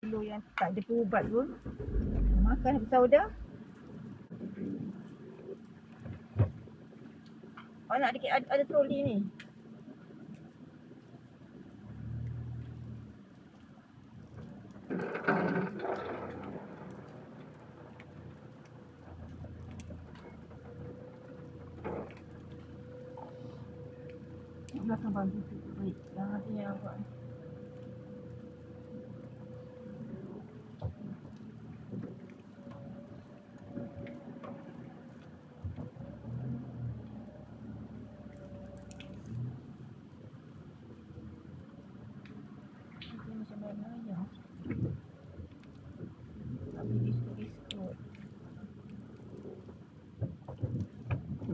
telur yang tak ada perubat pun. Makan habis sahur dah. Oh, nak ada troli ni. Belakang bangku tu baik. Yang ada yang awak ni. Macam mana ya? Ambil biskut-biskut.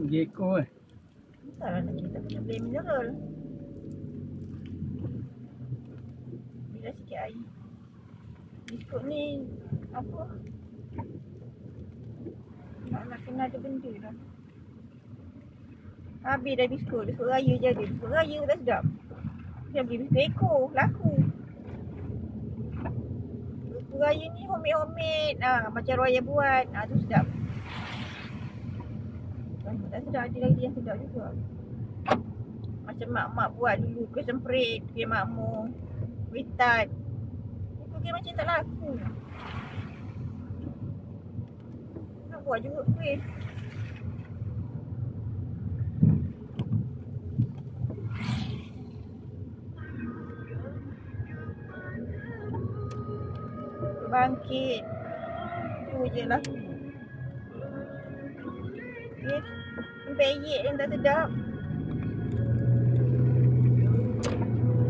Gecko Entahlah nak kita punya blend mineral. Bila sikit air. Biskut ni apa? Nak kena ada benda dah. Habis dah biskut. Biskut raya je ada. Biskut raya tak sedap. Dia beli biskut ekor. Laku. Biskut raya ni homemade. Macam Roya buat. Tu sedap. Tak sedap. Ada lagi yang sedap juga. Macam mak-mak buat dulu. Kuih semprit. Kuih makmur. Kuih tart. Kuih macam tak laku. Nak buat juga kuih. Bangkit. Tu je laku. Okay. Rempeyek yang tak sedap.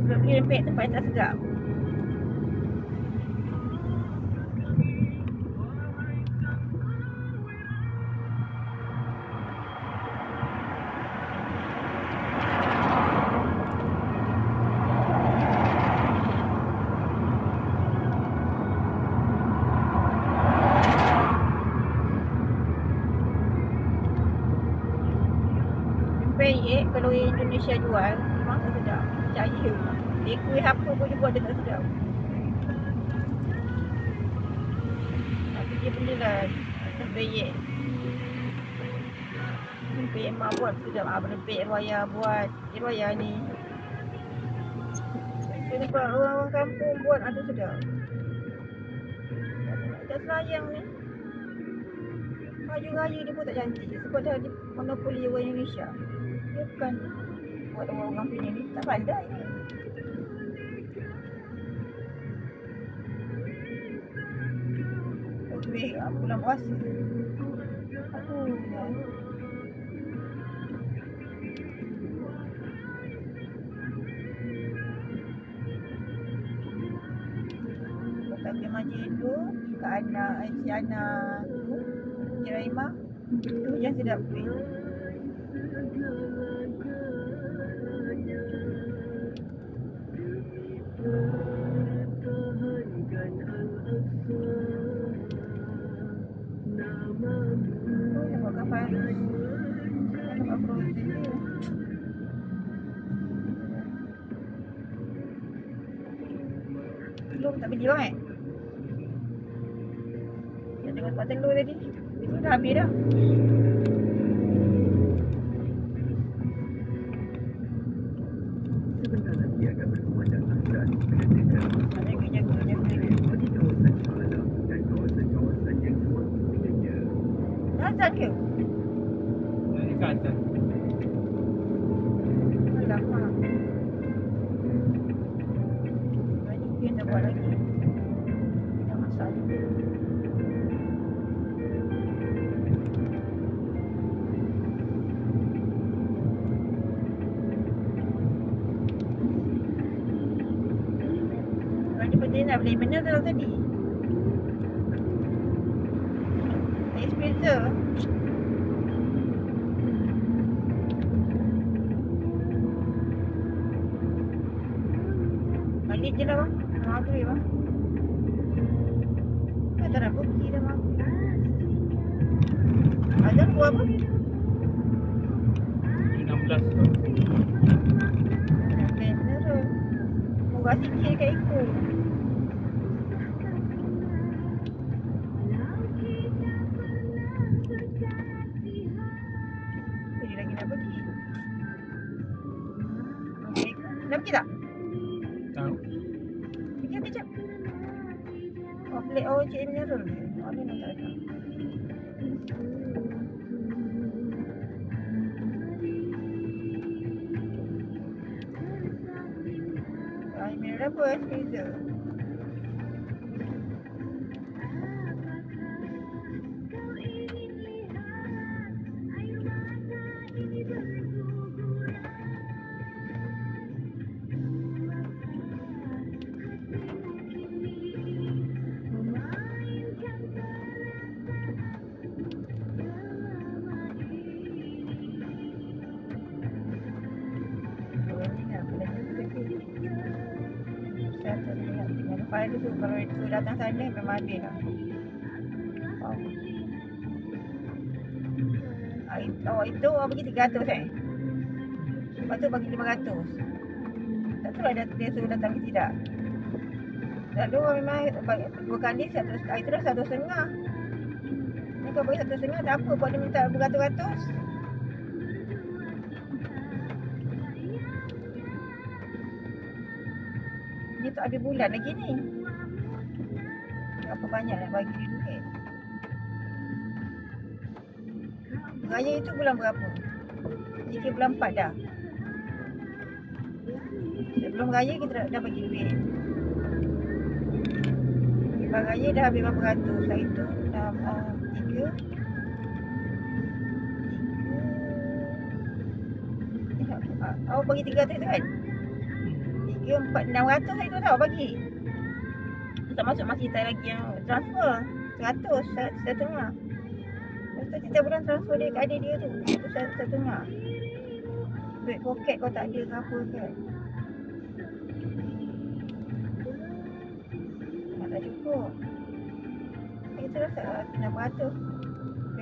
Sebab beli rempeyek tempat yang tak sedap. Rempeyek kalau Indonesia jual memang tak sedap. Percaya. Dia kuih apa pun dia buat dia tak sedap. Tapi dia benda lah rempeyek. Rempeyek mak buat sedap. Rempeyek Roya buat. Roya ni. Sebab orang kampung buat tu sedap. Tak selayang ni. Baju raya dia pun tak cantik. Sebab dah ada monopoli orang Indonesia. Dia bukan buat orang-orang punya ni. Tak pandai ni. Kuih bulan puasa. Aduh. Letak kuih majendo kat anak si anak tu. Raimah. Tu yang sedap kuih. Nampak kapal. Nampak frozen tu. Telur tak beli bang Dia tengok tempat telur tadi. Itu dah habis dah. Sebentar lagi akan berkumandang azan Jaga. di kawasan Kuala dan kawasan-kawasan yang sewaktu dengannya. Azan ke? Ini kat atas. Alamak. Banyak kuih nak buat lagi. Dah masak juga. Dia nak beli mineral tadi. Espresso. Balik je lah bang. Maghrib bang. Kau tak nak pergi dah bang. Azan buat apa? 16 tu. Nak beli mineral. Murah sikit kat Eko. okey tak? Tahu. Fikir kejap. Oh, play Cik Mineral ni. Oh, ni nak tak ada. Air mineral apa? Freezer. Fahri tu kalau dia suruh datang sana memang habis lah. Itu awak bagi 300 Lepas tu bagi 500. Tak tahu lah dia suruh datang ke tidak. Lalu memang dua kali 100. Itu dah 1,500. Ni kau bagi 1,500 tak apa. Buat dia minta beratus-ratus. Ni tak habis bulan lagi ni. Berapa banyak nak bagi dia duit. Raya itu bulan berapa? Jika bulan 4 dah. Sebelum raya kita dah bagi duit. Lepas raya dah habis berapa ratus. Hari tu dah 3. Awak bagi 300 tu kan? 3, 4, 600 hari tu tau bagi. Tak masuk masih tak lagi yang transfer 100, 1,500. Lepas tu setiap bulan transfer dia ke adik dia tu. Itu 1,500. Duit poket kau tak ada ke apa ke. Tak cukup. Itu dah 600.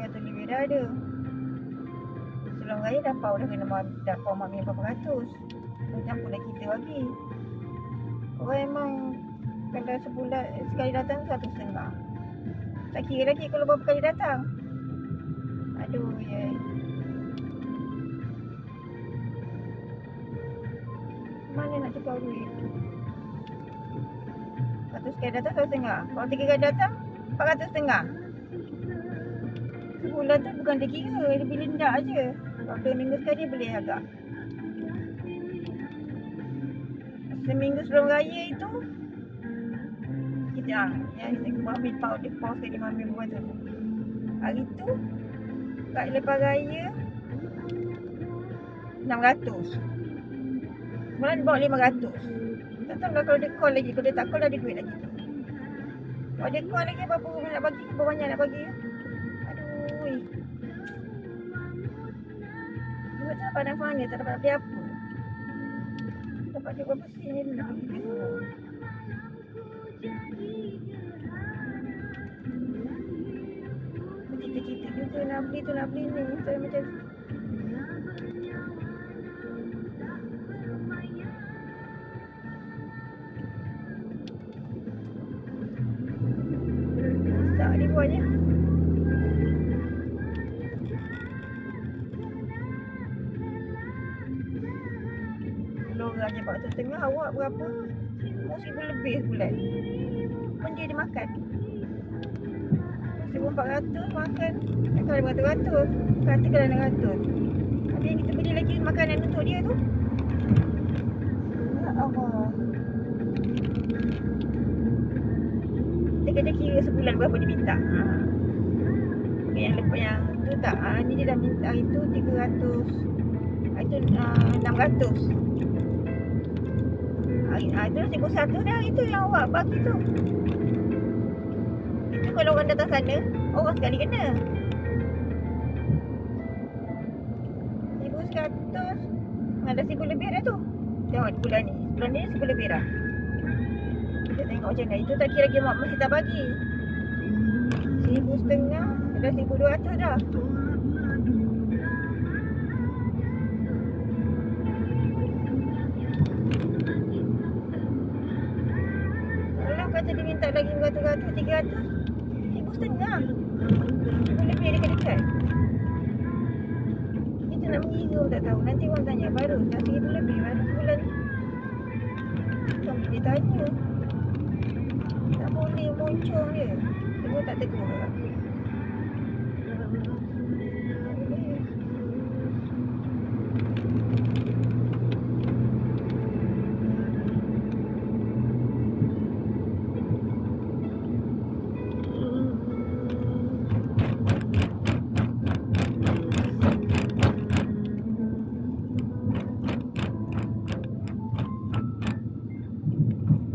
300 lebih dah ada. Sebelum raya dah pau dah kena pau mami berapa ratus. Campur dah kita bagi. Orang memang kalau sebulan sekali datang 1,500. Tak kira lagi kalau berapa kali datang. Aduh ya. Mana nak cukup duit? 100 kali datang 1,500. Kalau 3 kali datang 400,500. Sebulan tu bukan dia kira, dia boleh hendak je. Kalau 2 minggu sekali boleh agak. Seminggu sebelum raya itu kita yang ambil pau sekali ambil buat tu. Hari tu kat lepas raya 600. Semalam dia bawa 500. Tak tahu lah kalau dia call lagi. Kalau dia tak call dah ada duit lagi tu. Kalau dia call lagi berapa nak bagi, berapa banyak nak bagi. Aduh. Duit tak dapat nak mana, tak dapat beli apa. Dapat duit berapa sen ni nak bagi semua. Cita-cita juga nak beli tu nak beli ni. Saya macam tak dibuatnya. Lorang je 400,500. Awak berapa? 1,000 lebih sebulan. Pun dia makan 1,400 makan. Kalau 500, katakanlah 600. Habis yang kita beli lagi makanan untuk dia tu. Ya Allah. Dia kena kira sebulan berapa dia minta. Yang lepas yang tu tak. Ni dia dah minta hari tu 300. Hari tu 600. Hari tu 1,100 dah. Itu yang awak bagi tu. Itu kalau orang datang sana, orang sekali kena. 1,100. Ada 1,000 lebih dah tu. Tengok bulan ni. Bulan ni 1,000 lebih dah. Kita tengok macam mana. Itu tak kira lagi mak masih tak bagi. 1,500. Dah 1,200 dah. Kalau kata dia minta lagi 200, 300. 1,500. 1,000 lebih dekat-dekat. Kita nak mengira tak tahu. Nanti orang tanya baru dah 1,000 lebih baru sebulan ni. Dia tanya. Tak boleh muncul dia. Tegur tak tegur. Tak boleh.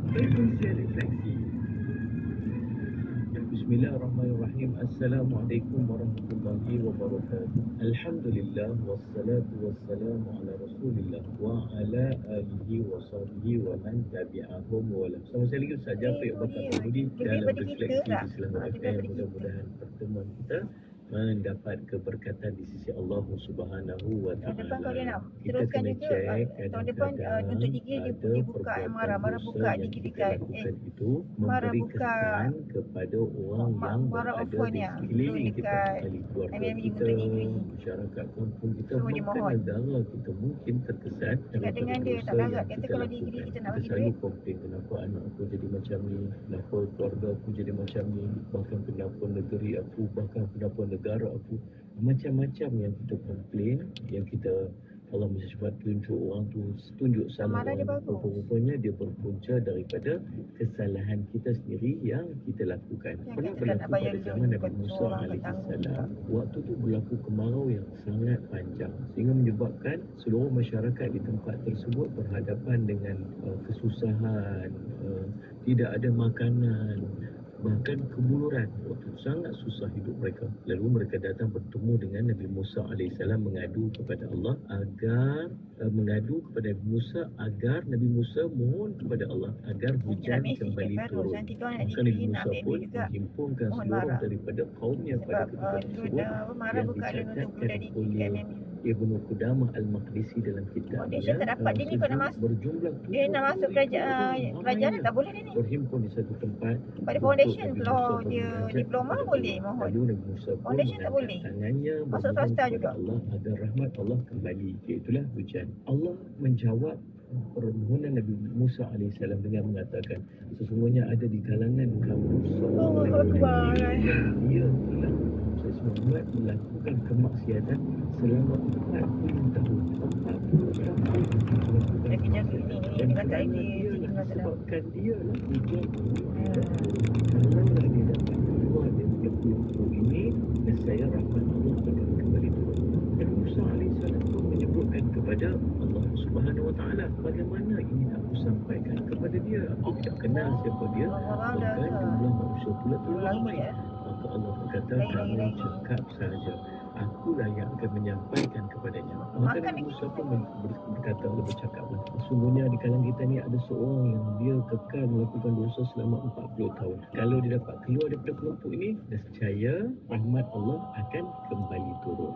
Perkongsian refleksi. Bismillahirrahmanirrahim. Assalamualaikum warahmatullahi wabarakatuh. Alhamdulillah wassalatu wassalamu ala Rasulillah wa ala alihi wa sahbihi wa man tabi'ahum wa lam. Sama sekali lagi Ustaz Jaafar Bakar Mahmudi dalam refleksi di Selangor FM. Mudah-mudahan pertemuan kita mendapat keberkatan di sisi Allah Subhanahu wa Ta'ala. Kita kena cek kadang-kadang untuk gigi dia boleh buka yang marah buka gigi dekat itu memberi kesan kepada orang yang berada di sekeliling kita, ahli keluarga kita, masyarakat kampung kita, bahkan negara kita mungkin terkesan dengan dia tak larat. Kata kalau gigi kita nak bagi duit, komplain kenapa anak aku jadi macam ni, kenapa keluarga aku jadi macam ni, bahkan kenapa negeri aku, bahkan kenapa negara aku, macam-macam yang kita komplain, yang kita Allah mesti sebab tunjuk orang tu, tunjuk salah orang tu, rupanya dia berpunca daripada kesalahan kita sendiri yang kita lakukan. Pernah berlaku pada zaman Nabi Musa alaihissalam. Waktu tu berlaku kemarau yang sangat panjang sehingga menyebabkan seluruh masyarakat di tempat tersebut berhadapan dengan kesusahan, tidak ada makanan, bahkan kebuluran. Waktu sangat susah hidup mereka. Lalu mereka datang bertemu dengan Nabi Musa AS, mengadu kepada Allah agar mengadu kepada Nabi Musa agar Nabi Musa mohon kepada Allah agar hujan kembali turun. Maka Nabi Musa pun menghimpunkan seluruh daripada kaumnya pada ketika tersebut yang dicatatkan oleh Ibnu Qudamah Al-Maqdisi dalam kitabnya. Dia tak dapat dia ni kau nak masuk. Berjumlah Dia nak masuk kerajaan tak boleh dia ni. Berhimpun di satu tempat. Pada foundation kalau dia diploma boleh mohon. Lalu Nabi Musa pun Foundation tak boleh. tangannya Masuk swasta juga. Allah agar rahmat Allah kembali. Itulah hujan. Allah menjawab permohonan Nabi Musa AS dengan mengatakan, sesungguhnya ada di kalangan kaum dia telah Muhammad melakukan kemaksiatan selama 40 tahun. 40 tahun dan kerana dia sebabkan dia lah hujan ini. Kalaulah dia dapat keluar daripada kelompok ini, nescaya rahmat Allah akan kembali turun. Dan Musa AS pun menyebutkan kepada Allah Subhanahu Wa Taala, bagaimana ini aku sampaikan kepada dia? Aku tidak kenal siapa dia, bahkan jumlah manusia pula terlalu ramai. Maka Allah berkata, kamu cakap saja, akulah yang akan menyampaikan kepadanya. Maka Nabi Musa pun berkata, Allah bercakap, sesungguhnya di kalangan kita ni ada seorang yang dia kekal melakukan dosa selama 40 tahun. Kalau dia dapat keluar daripada kelompok ini, nescaya rahmat Allah akan kembali turun.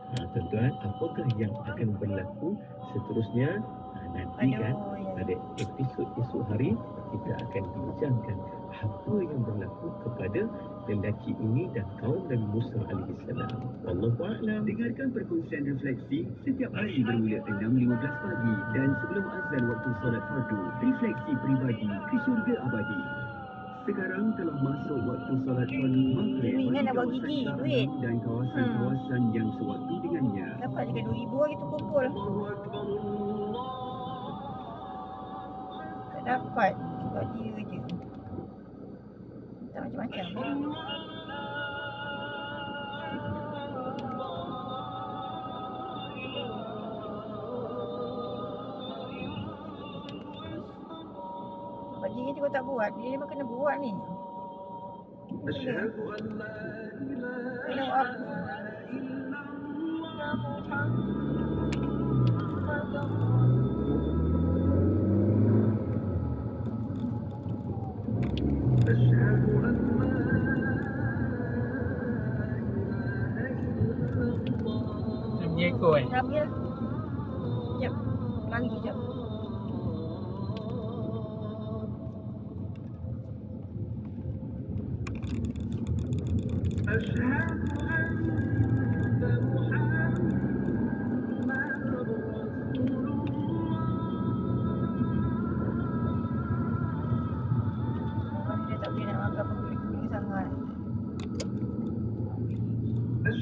Tuan-tuan, apakah yang akan berlaku seterusnya? Nanti kan pada episod esok hari kita akan bincangkan apa yang berlaku kepada lelaki ini dan kaum Nabi Musa AS. Wallahu a'lam. Dengarkan perkongsian refleksi setiap hari bermula 6.15 pagi dan sebelum azan waktu solat fardu. Refleksi peribadi ke syurga abadi. Sekarang telah masuk waktu solat fardu maghrib Ingat nak buat bagi gigi, kawasan duit. Sabah dan kawasan-kawasan yang sewaktu dengannya. Dapat juga 2,000 hari tu kumpul. Tak dapat. Sebab dia je. Tak macam-macam. Sebab dia tu kau tak buat. Dia memang kena buat ni. Kena buat apa? Dia ekor Ramai lah. Sekejap. Lari sekejap.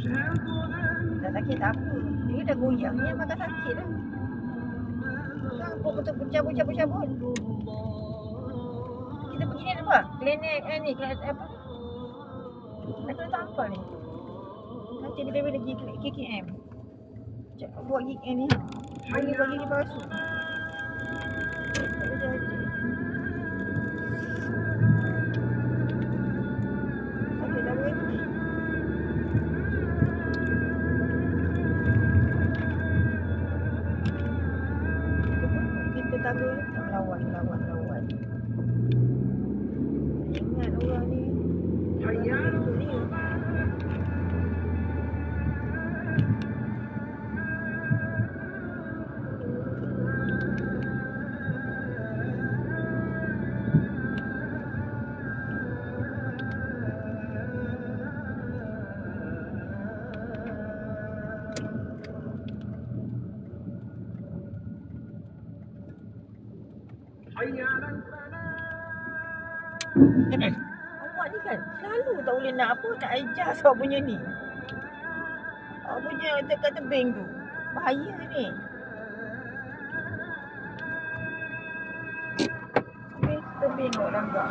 Tak sakit tak apa. Dia dah goyang, ni makan sakit lah. Kan betul cabut-cabut. Kita pergi ni apa? Klinik ni, klinik apa? Aku tak hafal ni. Nanti bila-bila pergi KKM. Buat gig ni. Bagi gigi palsu. Tak ada jadi. Sakit dah berhenti. Kita tangga tak lawan. Ingat orang ni. Ni. Awak ni kan selalu tak boleh nak apa, nak adjust awak punya ni. Awak punya dekat tebing tu. Bahaya ni. Tebing awak langgar.